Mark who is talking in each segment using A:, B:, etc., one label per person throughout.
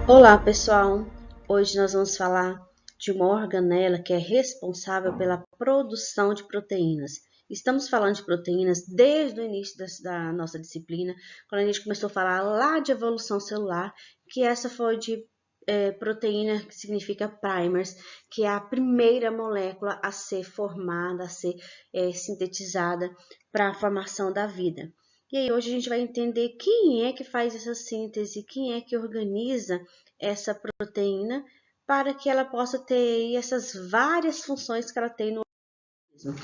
A: Olá, pessoal! Hoje nós vamos falar de uma organela que é responsável pela produção de proteínas. Estamos falando de proteínas desde o início da nossa disciplina, quando a gente começou a falar lá de evolução celular, que essa foi de proteína, que significa primers, que é a primeira molécula a ser formada, a ser sintetizada para a formação da vida. E aí hoje a gente vai entender quem é que faz essa síntese, quem é que organiza essa proteína para que ela possa ter essas várias funções que ela tem no organismo.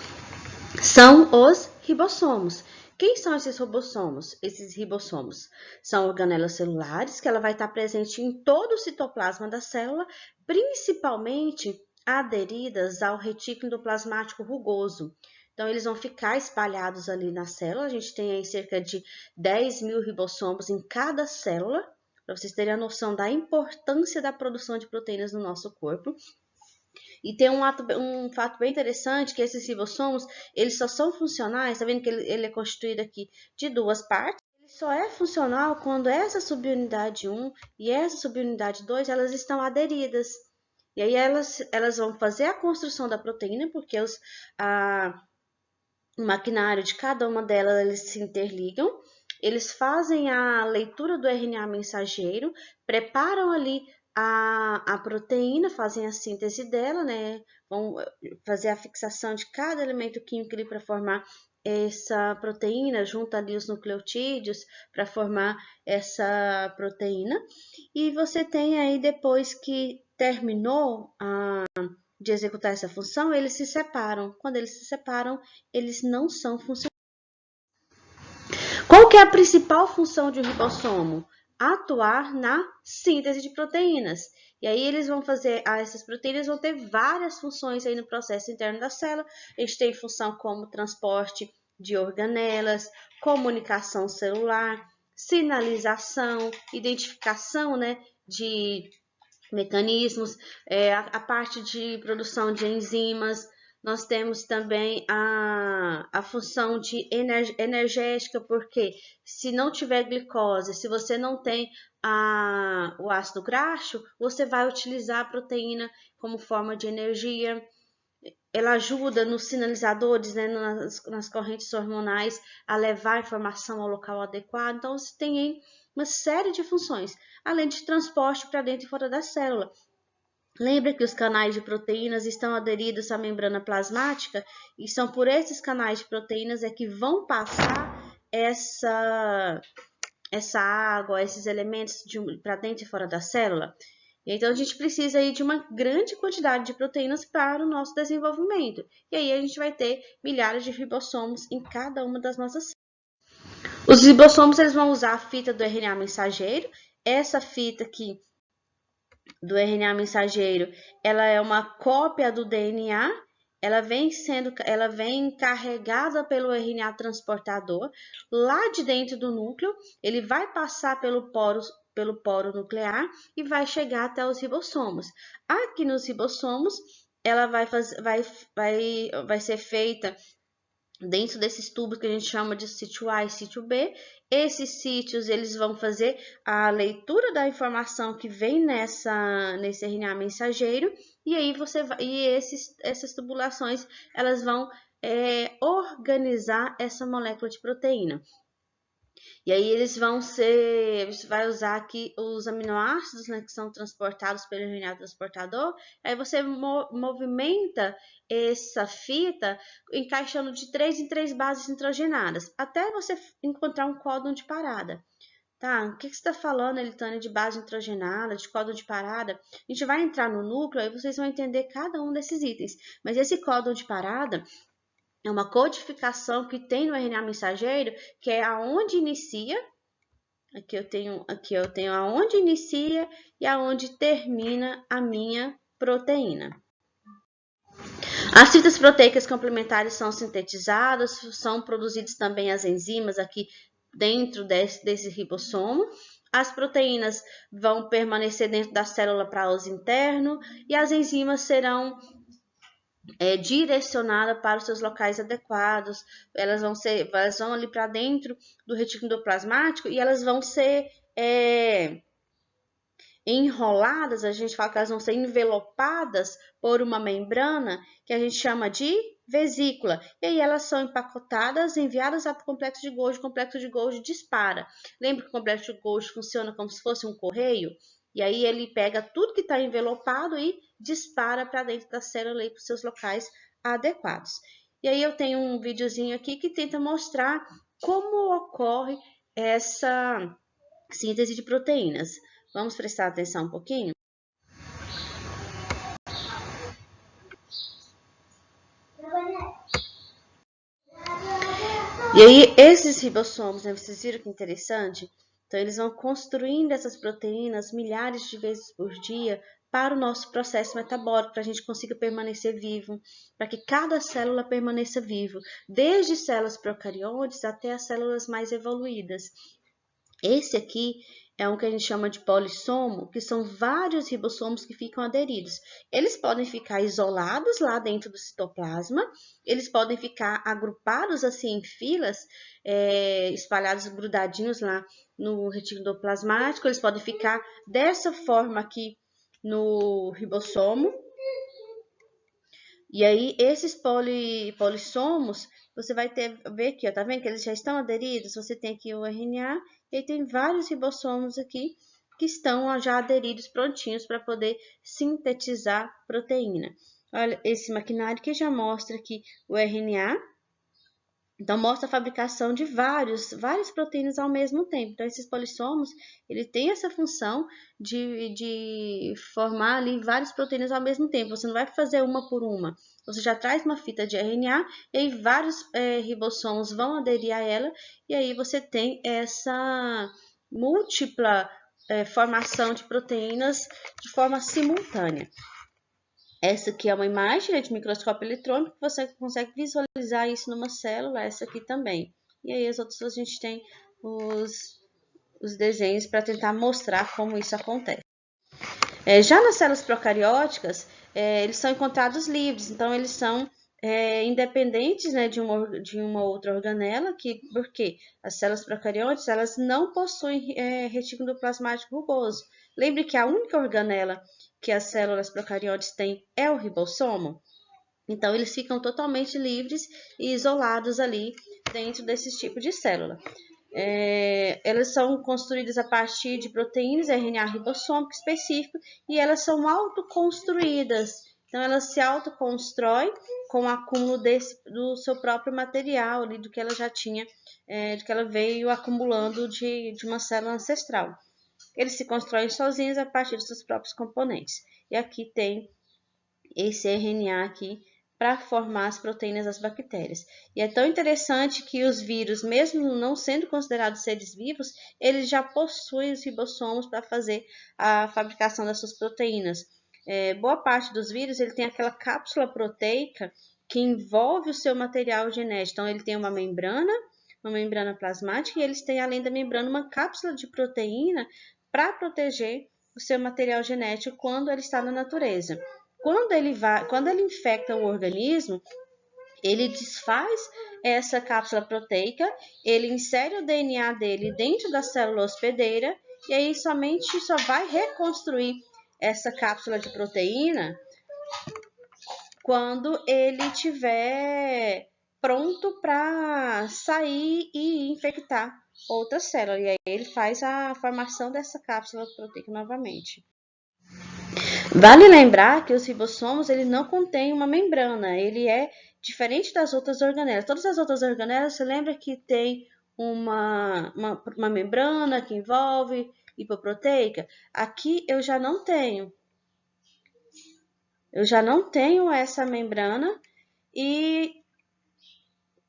A: São os ribossomos. Quem são esses ribossomos? Esses ribossomos são organelas celulares que ela vai estar presente em todo o citoplasma da célula, principalmente aderidas ao retículo endoplasmático rugoso. Então, eles vão ficar espalhados ali na célula. A gente tem aí cerca de 10 mil ribossomos em cada célula, para vocês terem a noção da importância da produção de proteínas no nosso corpo. E tem um fato bem interessante, que esses ribossomos, eles só são funcionais, tá vendo que ele é constituído aqui de duas partes? Ele só é funcional quando essa subunidade 1 e essa subunidade 2, elas estão aderidas. E aí elas vão fazer a construção da proteína, porque o maquinário de cada uma delas, eles se interligam. Eles fazem a leitura do RNA mensageiro, preparam ali a proteína, fazem a síntese dela, né? Vão fazer a fixação de cada elemento químico ali para formar essa proteína, junto ali os nucleotídeos para formar essa proteína. E você tem aí, depois que terminou de executar essa função, eles se separam. Quando eles se separam, eles não são funcionais. Qual que é a principal função de um ribossomo? Atuar na síntese de proteínas. E aí eles vão fazer, essas proteínas vão ter várias funções aí no processo interno da célula. A gente tem função como transporte de organelas, comunicação celular, sinalização, identificação, né, de mecanismos, a parte de produção de enzimas. Nós temos também a função de energética, porque se não tiver glicose, se você não tem o ácido graxo, você vai utilizar a proteína como forma de energia. Ela ajuda nos sinalizadores, né, nas correntes hormonais, a levar a informação ao local adequado. Então, você tem aí uma série de funções, além de transporte para dentro e fora da célula. Lembra que os canais de proteínas estão aderidos à membrana plasmática e são por esses canais de proteínas é que vão passar essa água, esses elementos para dentro e fora da célula. Então, a gente precisa aí de uma grande quantidade de proteínas para o nosso desenvolvimento. E aí, a gente vai ter milhares de ribossomos em cada uma das nossas células. Os ribossomos, eles vão usar a fita do RNA mensageiro. Essa fita aqui do RNA mensageiro, ela é uma cópia do DNA. Ela vem carregada pelo RNA transportador lá de dentro do núcleo. Ele vai passar pelo poro nuclear e vai chegar até os ribossomos. Aqui nos ribossomos, ela vai ser feita dentro desses tubos que a gente chama de sítio A e sítio B. Esses sítios, eles vão fazer a leitura da informação que vem nesse RNA mensageiro, e aí essas tubulações, elas vão organizar essa molécula de proteína. E aí você vai usar aqui os aminoácidos, né, que são transportados pelo RNA transportador. Aí você movimenta essa fita encaixando de 3 em 3 bases nitrogenadas, até você encontrar um códon de parada. Tá, o que você está falando, Elitânia, de base nitrogenada, de códon de parada? A gente vai entrar no núcleo e vocês vão entender cada um desses itens. Mas esse códon de parada é uma codificação que tem no RNA mensageiro, que é aonde inicia. Aqui eu tenho aonde inicia e aonde termina a minha proteína. As fitas proteicas complementares são sintetizadas, são produzidas também as enzimas aqui dentro desse ribossomo. As proteínas vão permanecer dentro da célula para uso interno e as enzimas serão direcionada para os seus locais adequados. Elas vão ali para dentro do retículo endoplasmático e elas vão ser enroladas, a gente fala que elas vão ser envelopadas por uma membrana que a gente chama de vesícula. E aí elas são empacotadas, enviadas para o complexo de Golgi dispara. Lembra que o complexo de Golgi funciona como se fosse um correio? E aí ele pega tudo que está envelopado e dispara para dentro da célula e para os seus locais adequados. E aí eu tenho um videozinho aqui que tenta mostrar como ocorre essa síntese de proteínas. Vamos prestar atenção um pouquinho? E aí, esses ribossomos, né, vocês viram que interessante? Então, eles vão construindo essas proteínas milhares de vezes por dia para o nosso processo metabólico, para a gente consiga permanecer vivo, para que cada célula permaneça vivo, desde células procariontes até as células mais evoluídas. Esse aqui é um que a gente chama de polissomo, que são vários ribossomos que ficam aderidos. Eles podem ficar isolados lá dentro do citoplasma, eles podem ficar agrupados assim em filas, espalhados, grudadinhos lá no retículo endoplasmático, eles podem ficar dessa forma aqui no ribossomo. E aí, esses polissomos, você vai ver aqui, ó, tá vendo que eles já estão aderidos? Você tem aqui o RNA e aí tem vários ribossomos aqui que estão já aderidos, prontinhos para poder sintetizar proteína. Olha, esse maquinário que já mostra aqui o RNA. Então, mostra a fabricação de várias proteínas ao mesmo tempo. Então, esses polissomos, ele tem essa função de formar ali várias proteínas ao mesmo tempo. Você não vai fazer uma por uma. Você já traz uma fita de RNA e aí vários ribossomos vão aderir a ela. E aí você tem essa múltipla formação de proteínas de forma simultânea. Essa aqui é uma imagem, né, de microscópio eletrônico, você consegue visualizar isso numa célula, essa aqui também. E aí as outras a gente tem os desenhos para tentar mostrar como isso acontece. Já nas células procarióticas, eles são encontrados livres, então eles são independentes, né, de uma outra organela, porque as células procarióticas elas não possuem retículo endoplasmático rugoso. Lembre que a única organela que as células procariotes têm é o ribossomo. Então, eles ficam totalmente livres e isolados ali dentro desse tipo de célula. Elas são construídas a partir de proteínas RNA ribossômico específico e elas são autoconstruídas. Então, elas se autoconstroem com o acúmulo do seu próprio material, ali, do que ela já tinha, do que ela veio acumulando de uma célula ancestral. Eles se constroem sozinhos a partir dos seus próprios componentes. E aqui tem esse RNA aqui para formar as proteínas das bactérias. E é tão interessante que os vírus, mesmo não sendo considerados seres vivos, eles já possuem os ribossomos para fazer a fabricação das suas proteínas. Boa parte dos vírus ele tem aquela cápsula proteica que envolve o seu material genético. Então, ele tem uma membrana plasmática, e eles têm, além da membrana, uma cápsula de proteína para proteger o seu material genético quando ele está na natureza. Quando ele infecta o organismo, ele desfaz essa cápsula proteica, ele insere o DNA dele dentro da célula hospedeira e aí somente só vai reconstruir essa cápsula de proteína quando ele estiver pronto para sair e infectar outra célula. E aí ele faz a formação dessa cápsula proteica novamente. Vale lembrar que os ribossomos ele não contém uma membrana, ele é diferente das outras organelas. Todas as outras organelas, você lembra que tem uma membrana que envolve hipoproteica? Aqui eu já não tenho. Eu já não tenho essa membrana e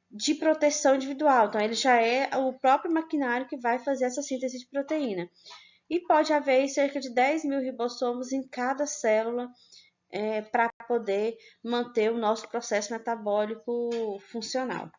A: de proteção individual. Então, ele já é o próprio maquinário que vai fazer essa síntese de proteína. E pode haver cerca de 10.000 ribossomos em cada célula para poder manter o nosso processo metabólico funcional.